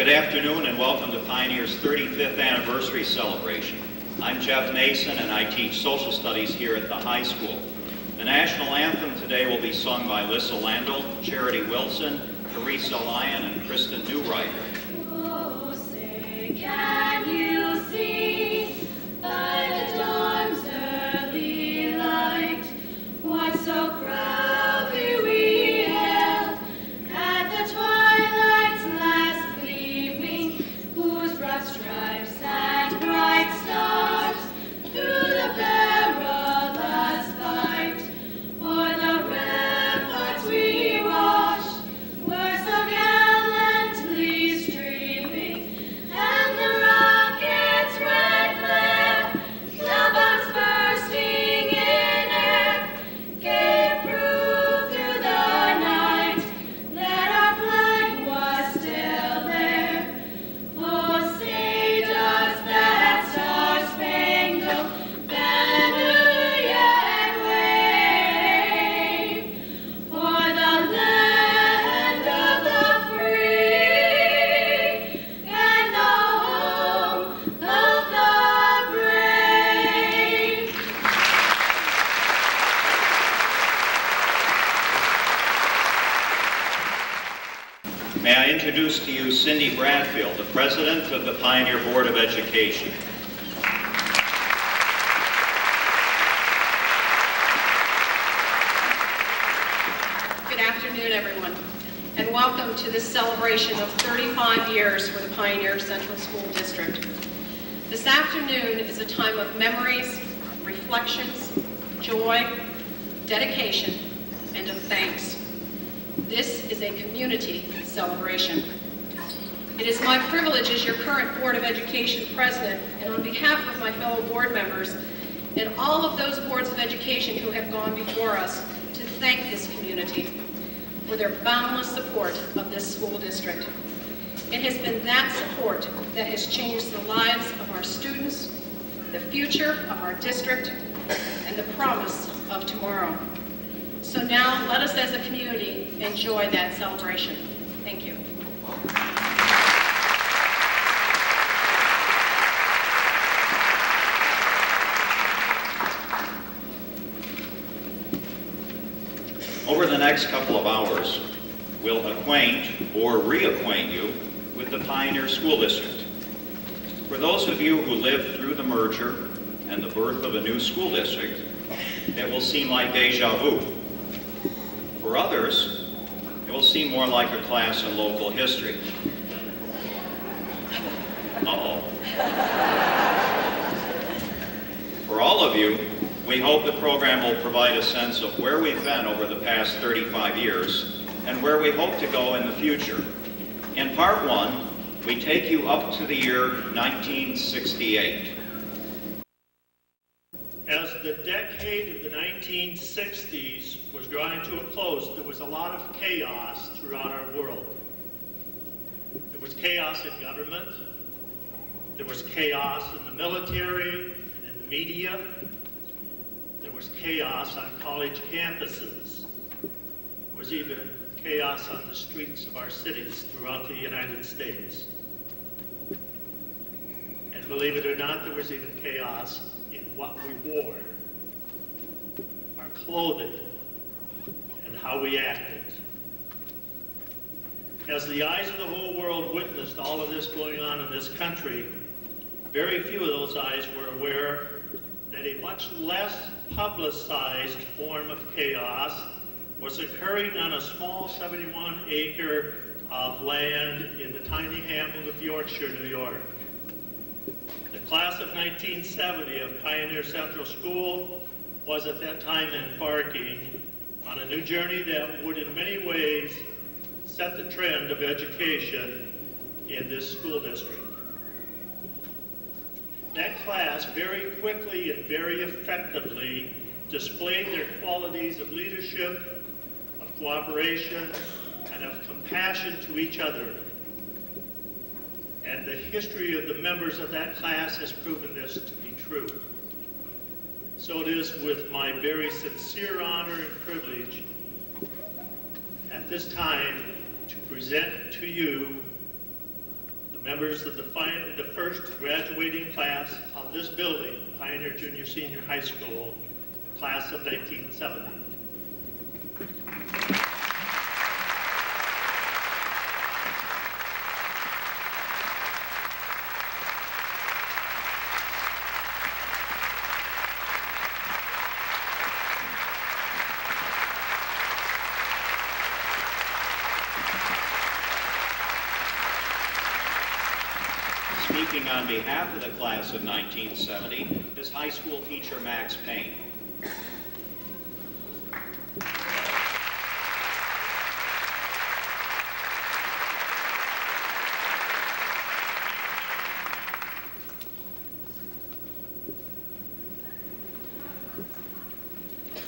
Good afternoon and welcome to Pioneer's 35th anniversary celebration. I'm Jeff Mason and I teach social studies here at the high school. The national anthem today will be sung by Lissa Landel, Charity Wilson, Teresa Lyon, and Kristen Newrider. Oh, say, can you see by the dawn's early light what so proudly we hailed at the twilight's last gleaming, whose broad stripes and bright stars through the perilous fight o'er the ramparts we rushed were so gallantly streaming, and the rocket's red glare, the bombs bursting in air, gave proof through the night that our flag was still there. Oh, say does that star-spangled banner yet wave o'er the land of the free and the home of the brave? May I introduce to you Cindy Bradfield, the President of the Pioneer Board of Education. Good afternoon, everyone, and welcome to this celebration of 35 years for the Pioneer Central School District. This afternoon is a time of memories, reflections, joy, dedication, and of thanks. This is a community celebration. It is my privilege as your current Board of Education President, and on behalf of my fellow board members and all of those boards of education who have gone before us, to thank this community for their boundless support of this school district. It has been that support that has changed the lives of our students, the future of our district, and the promise of tomorrow. So now, let us as a community enjoy that celebration. Thank you. Over the next couple of hours, we'll acquaint or reacquaint you with the Pioneer School District. For those of you who lived through the merger and the birth of a new school district, it will seem like deja vu. For others, it will seem more like a class in local history. Uh-oh. For all of you, we hope the program will provide a sense of where we've been over the past 35 years and where we hope to go in the future. In part one, we take you up to the year 1968. As the decade of the 1960s was drawing to a close, there was a lot of chaos throughout our world. There was chaos in government, there was chaos in the military and in the media, there was chaos on college campuses, there was even chaos on the streets of our cities throughout the United States. And believe it or not, there was even chaos in what we wore, our clothing, and how we acted. As the eyes of the whole world witnessed all of this going on in this country, very few of those eyes were aware that a much less publicized form of chaos was occurring on a small 71-acre of land in the tiny hamlet of Yorkshire, New York. The class of 1970 of Pioneer Central School was at that time embarking on a new journey that would in many ways set the trend of education in this school district. That class very quickly and very effectively displayed their qualities of leadership, of cooperation, and of compassion to each other. And the history of the members of that class has proven this to be true. So it is with my very sincere honor and privilege at this time to present to you members of the first graduating class of this building, Pioneer Junior Senior High School, class of 1970. Speaking on behalf of the class of 1970 is high school teacher Max Payne. I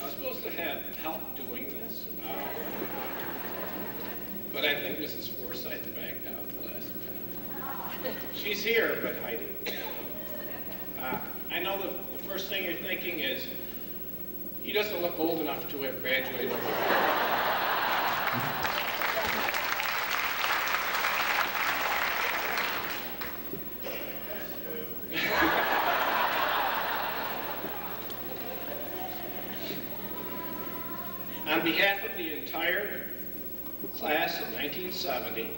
was supposed to have help doing this, but I think Mrs. Forsythe backed out at the last minute. She's here, but hiding. I know the first thing you're thinking is, he doesn't look old enough to have graduated. On behalf of the entire class of 1970,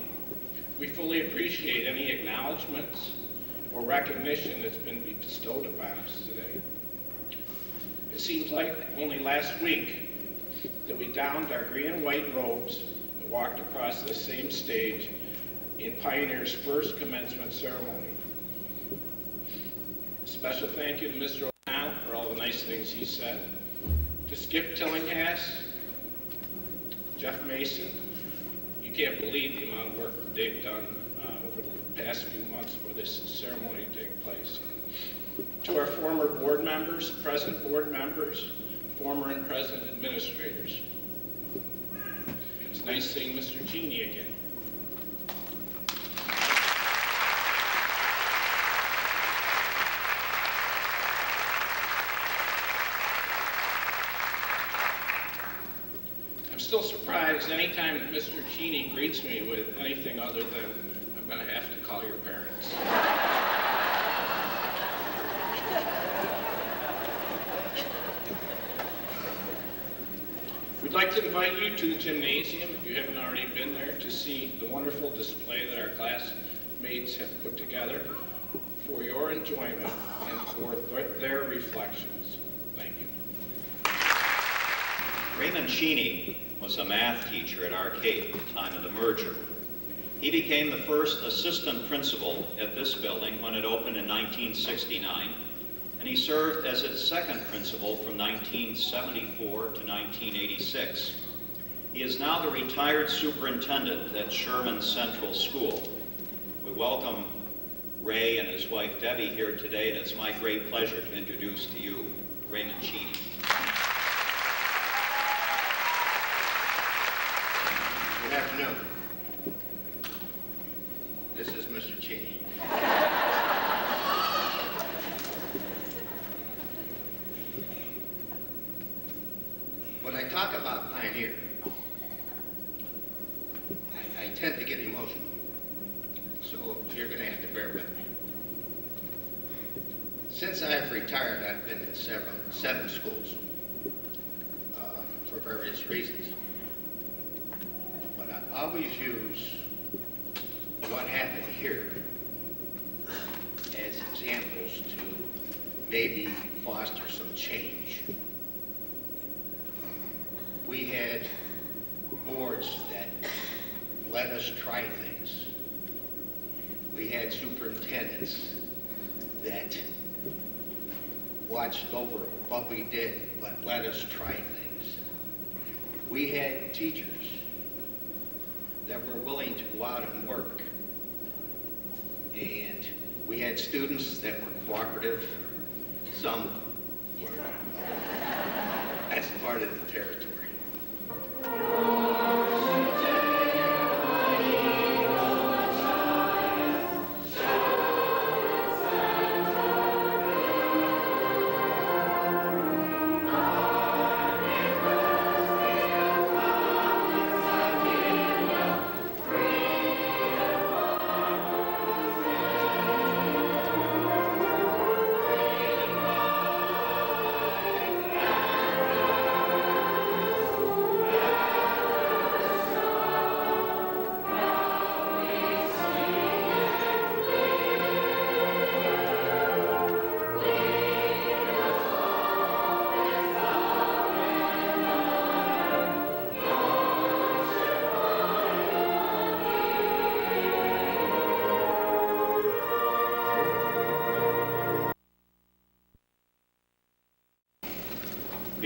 we fully appreciate any acknowledgments or recognition that's been bestowed upon us today. It seems like only last week that we donned our green and white robes and walked across this same stage in Pioneer's first commencement ceremony. A special thank you to Mr. O'Connell for all the nice things he said, to Skip Tillinghast, Jeff Mason. You can't believe the amount of work that they've done over the past few months for this ceremony to take place. To our former board members, present board members, former and present administrators. It's nice seeing Mr. Genie again. I'm still surprised anytime that Mr. Genie greets me with anything other than, I'm going to have to call your parents. We'd like to invite you to the gymnasium, if you haven't already been there, to see the wonderful display that our classmates have put together for your enjoyment and for their reflections. Thank you. Raymond Cheney was a math teacher at Arcade at the time of the merger. He became the first assistant principal at this building when it opened in 1969, and he served as its second principal from 1974 to 1986. He is now the retired superintendent at Sherman Central School. We welcome Ray and his wife Debbie here today, and it's my great pleasure to introduce to you Raymond Cheney. Good afternoon. This is Mr. Cheney. When I talk about Pioneer, I tend to get emotional, so you're going to have to bear with me. Since I've retired, I've been in seven schools for various reasons. But I always use what happened here as examples to maybe foster some change. We had boards that let us try things. We had superintendents that watched over what we did, but let us try things. We had teachers that were willing to go out and work. And we had students that were cooperative, some were. That's part of the territory.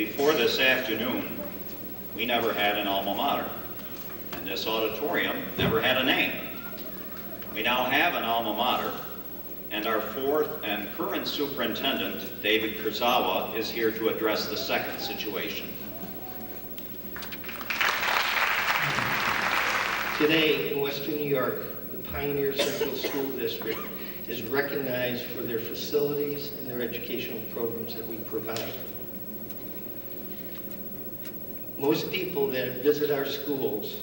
before this afternoon, we never had an alma mater, and this auditorium never had a name. We now have an alma mater, and our fourth and current superintendent, David Kurzawa, is here to address the second situation. Today in Western New York, the Pioneer Central School District is recognized for their facilities and their educational programs that we provide. Most people that visit our schools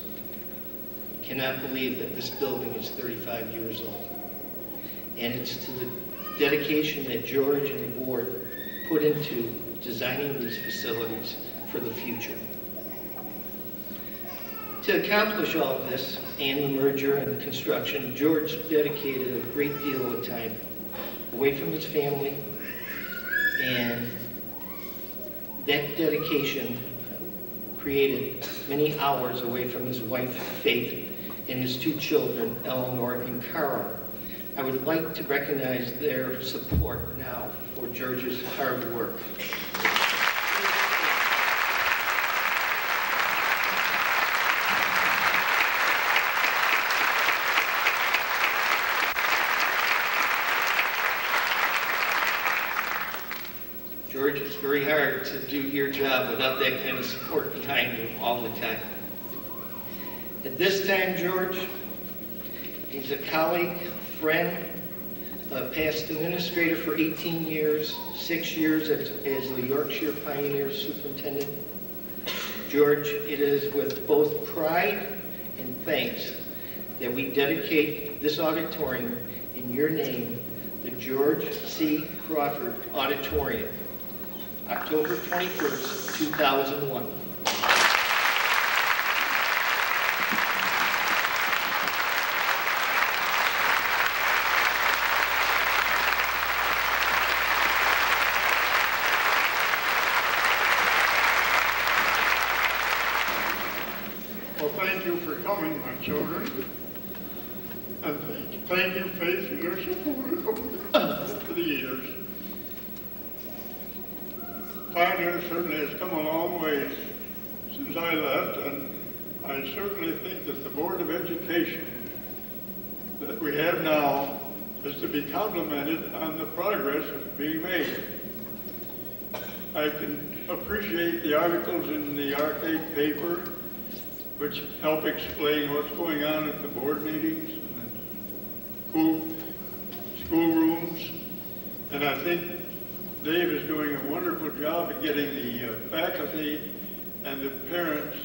cannot believe that this building is 35 years old. And it's to the dedication that George and the board put into designing these facilities for the future. To accomplish all of this and the merger and construction, George dedicated a great deal of time away from his family, and that dedication created many hours away from his wife, Faith, and his two children, Eleanor and Carl. I would like to recognize their support now for George's hard work. George, it's very hard to do your job without that kind of support behind you all the time. At this time, George, he's a colleague, friend, past administrator for 18 years, 6 years as the Yorkshire Pioneer Superintendent. George, it is with both pride and thanks that we dedicate this auditorium in your name, the George C. Crawford Auditorium, October 21st, 2001. Well, thank you for coming, my children. And thank you, Faith, for your support over the years. Pioneer certainly has come a long way since I left, and I certainly think that the Board of Education that we have now is to be complimented on the progress that's being made. I can appreciate the articles in the Arcade paper, which help explain what's going on at the board meetings and the schoolrooms. And I think Dave is doing a wonderful job of getting the faculty and the parents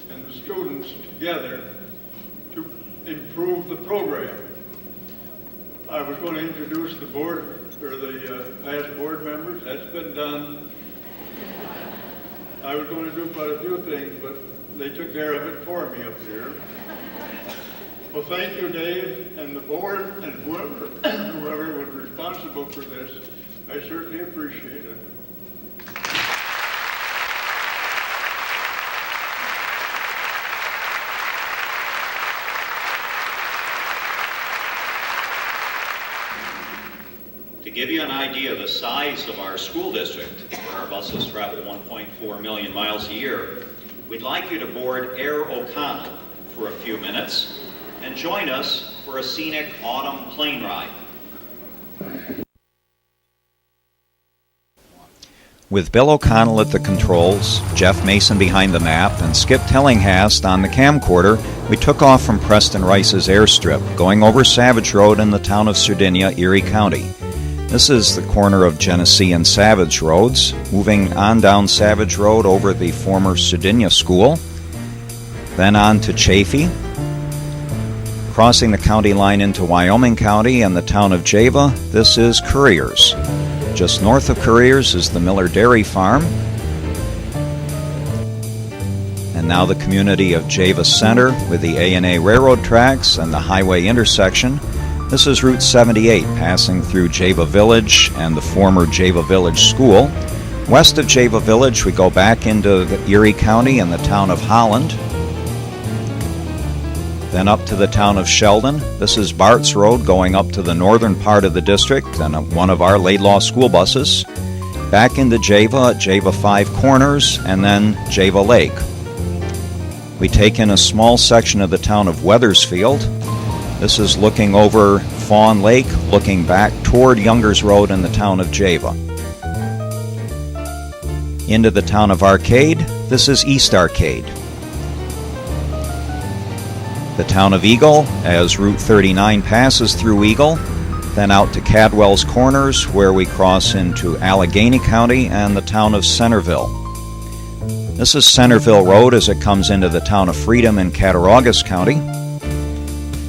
and the students together to improve the program. I was going to introduce the board, or the past board members. That's been done. I was going to do quite a few things, but they took care of it for me up here. Well, thank you, Dave, and the board, and whoever was responsible for this. I certainly appreciate it. To give you an idea of the size of our school district, where our buses travel 1.4 million miles a year, we'd like you to board Air O'Connell for a few minutes and join us for a scenic autumn plane ride. With Bill O'Connell at the controls, Jeff Mason behind the map, and Skip Tillinghast on the camcorder, we took off from Preston Rice's airstrip, going over Savage Road in the town of Sardinia, Erie County. This is the corner of Genesee and Savage Roads, moving on down Savage Road over the former Sardinia School, then on to Chaffee, crossing the county line into Wyoming County and the town of Java. This is Curriers. Just north of Curriers is the Miller Dairy Farm. And now the community of Java Center with the A&A railroad tracks and the highway intersection. This is Route 78 passing through Java Village and the former Java Village School. West of Java Village we go back into Erie County and the town of Holland. Then up to the town of Sheldon. This is Bart's Road going up to the northern part of the district and one of our Laidlaw school buses. back into Java at Java Five Corners, and then Java Lake. We take in a small section of the town of Weathersfield. This is looking over Fawn Lake, looking back toward Youngers Road in the town of Java. Into the town of Arcade, this is East Arcade. The town of Eagle, as Route 39 passes through Eagle, then out to Cadwell's Corners, where we cross into Allegheny County and the town of Centerville. This is Centerville Road as it comes into the town of Freedom in Cattaraugus County.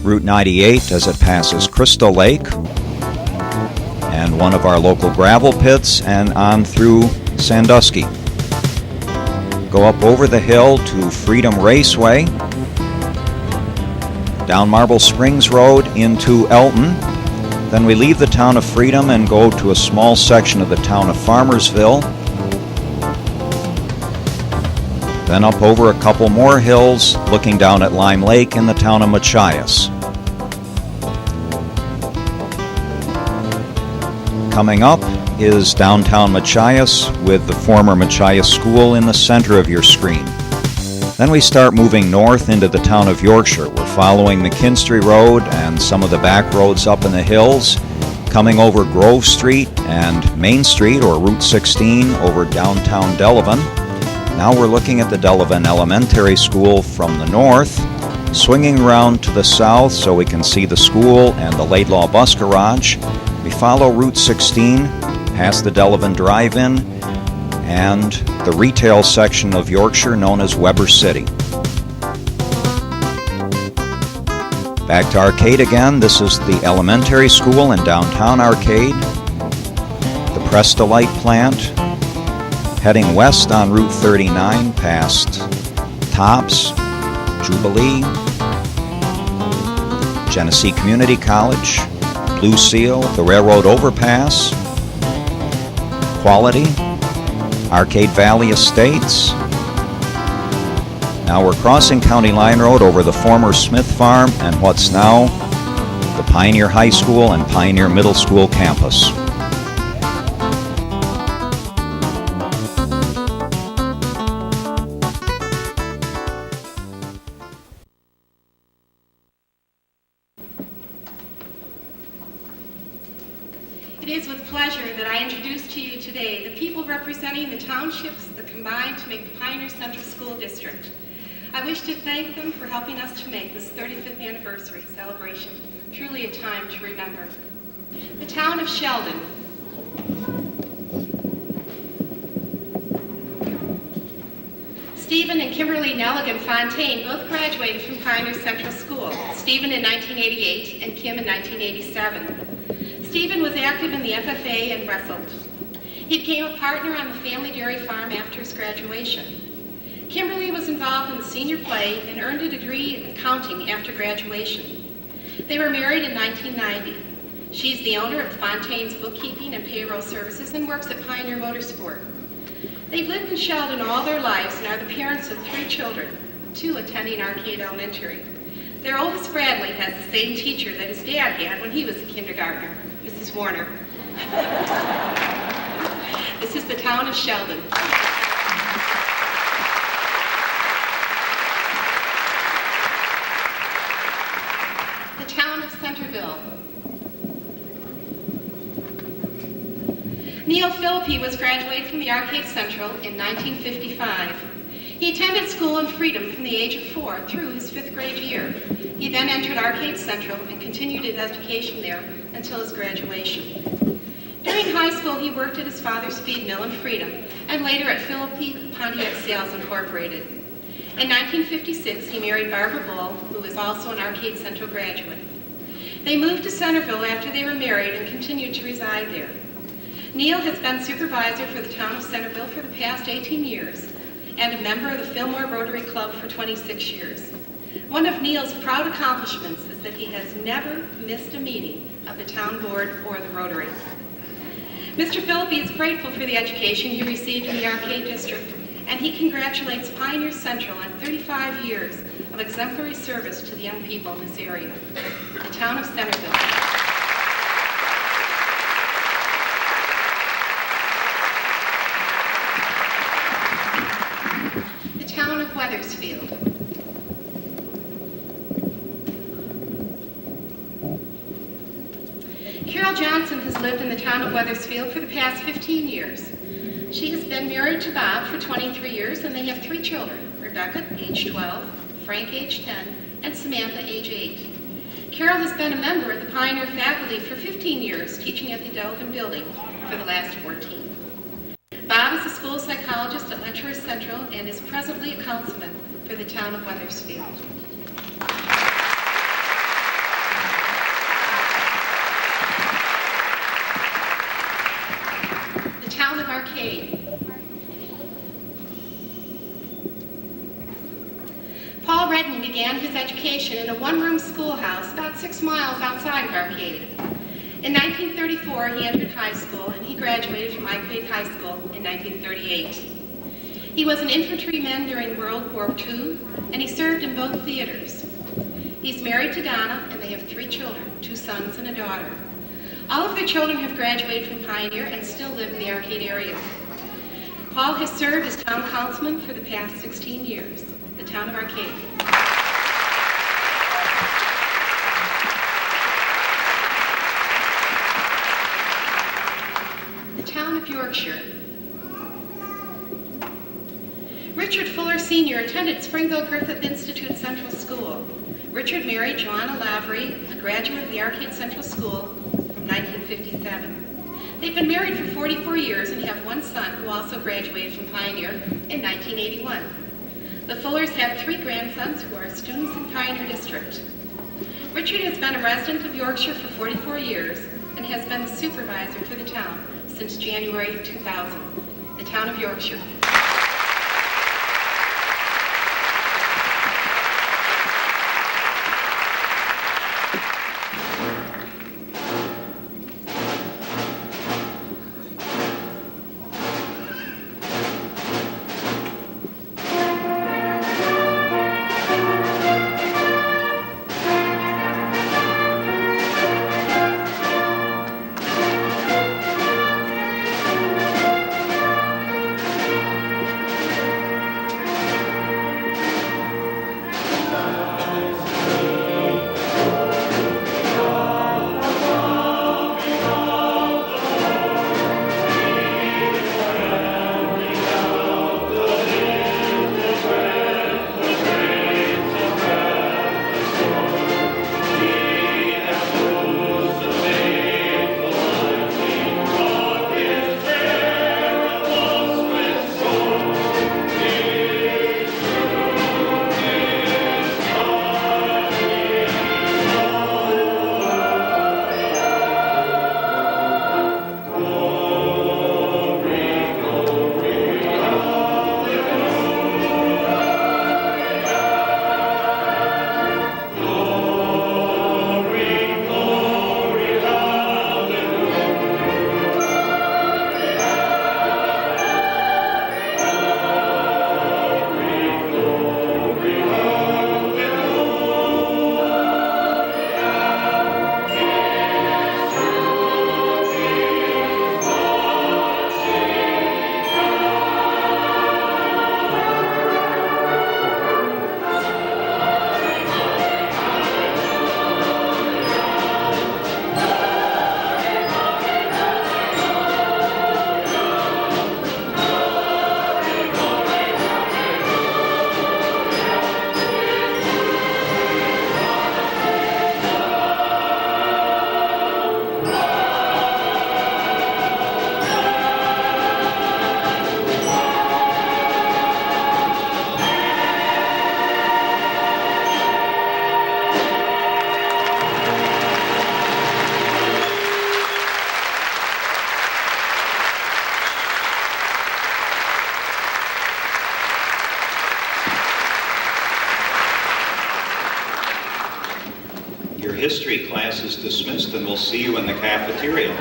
Route 98 as it passes Crystal Lake and one of our local gravel pits, and on through Sandusky. Go up over the hill to Freedom Raceway, down Marble Springs Road into Elton. Then we leave the town of Freedom and go to a small section of the town of Farmersville. Then up over a couple more hills, looking down at Lime Lake in the town of Machias. Coming up is downtown Machias with the former Machias School in the center of your screen. Then we start moving north into the town of Yorkshire. We're following McKinstry Road and some of the back roads up in the hills, coming over Grove Street and Main Street, or Route 16, over downtown Delavan. Now we're looking at the Delavan Elementary School from the north, swinging around to the south so we can see the school and the Laidlaw Bus Garage. We follow Route 16, past the Delavan Drive-In, and the retail section of Yorkshire known as Weber City. Back to Arcade again. This is the elementary school in downtown Arcade. The Prestolite plant. Heading west on Route 39 past Tops, Jubilee, Genesee Community College, Blue Seal, the railroad overpass, Quality, Arcade Valley Estates. Now we're crossing County Line Road over the former Smith Farm and what's now the Pioneer High School and Pioneer Middle School campus. It is with pleasure that I introduce to you today the people representing the townships that combined to make the Pioneer Central School District. I wish to thank them for helping us to make this 35th anniversary celebration truly a time to remember. The town of Sheldon. Stephen and Kimberly Nelligan Fontaine both graduated from Pioneer Central School, Stephen in 1988 and Kim in 1987. Stephen was active in the FFA and wrestled. He became a partner on the family dairy farm after his graduation. Kimberly was involved in the senior play and earned a degree in accounting after graduation. They were married in 1990. She's the owner of Fontaine's Bookkeeping and Payroll Services and works at Pioneer Motorsport. They've lived in Sheldon all their lives and are the parents of 3 children, 2 attending Arcade Elementary. Their oldest, Bradley, has the same teacher that his dad had when he was a kindergartner, Mrs. Warner. This is the town of Sheldon. The town of Centerville. Neil Philippi was graduated from the Arcade Central in 1955. He attended school in Freedom from the age of 4 through his 5th grade year. He then entered Arcade Central and continued his education there until his graduation. During high school, he worked at his father's feed mill in Freedom and later at Philippi Pontiac Sales Incorporated. In 1956, he married Barbara Bull, who was also an Arcade Central graduate. They moved to Centerville after they were married and continued to reside there. Neil has been supervisor for the town of Centerville for the past 18 years and a member of the Fillmore Rotary Club for 26 years. One of Neil's proud accomplishments is that he has never missed a meeting of the town board or the Rotary. Mr. Philippi is grateful for the education he received in the Arcade District, and he congratulates Pioneer Central on 35 years of exemplary service to the young people in this area. The town of Centerville. Wethersfield. Carol Johnson has lived in the town of Wethersfield for the past 15 years. She has been married to Bob for 23 years, and they have 3 children, Rebecca, age 12, Frank, age 10, and Samantha, age 8. Carol has been a member of the Pioneer faculty for 15 years, teaching at the Delvin Building for the last 14. Bob is a school psychologist at Letchworth Central and is presently a councilman for the town of Wethersfield. The town of Arcade. Paul Redden began his education in a one-room schoolhouse about 6 miles outside of Arcade. In 1934, he entered high school, and he graduated from Arcade High School in 1938. He was an infantryman during World War II, and he served in both theaters. He's married to Donna, and they have 3 children, 2 sons and a daughter. All of their children have graduated from Pioneer and still live in the Arcade area. Paul has served as town councilman for the past 16 years. The town of Arcade. The town of Yorkshire. Richard Fuller Sr. attended Springville Griffith Institute Central School. Richard married Joanna Lavery, a graduate of the Arcade Central School from 1957. They've been married for 44 years and have 1 son who also graduated from Pioneer in 1981. The Fullers have 3 grandsons who are students in Pioneer District. Richard has been a resident of Yorkshire for 44 years and has been the supervisor for the town since January 2000. The town of Yorkshire. History class is dismissed, and we'll see you in the cafeteria.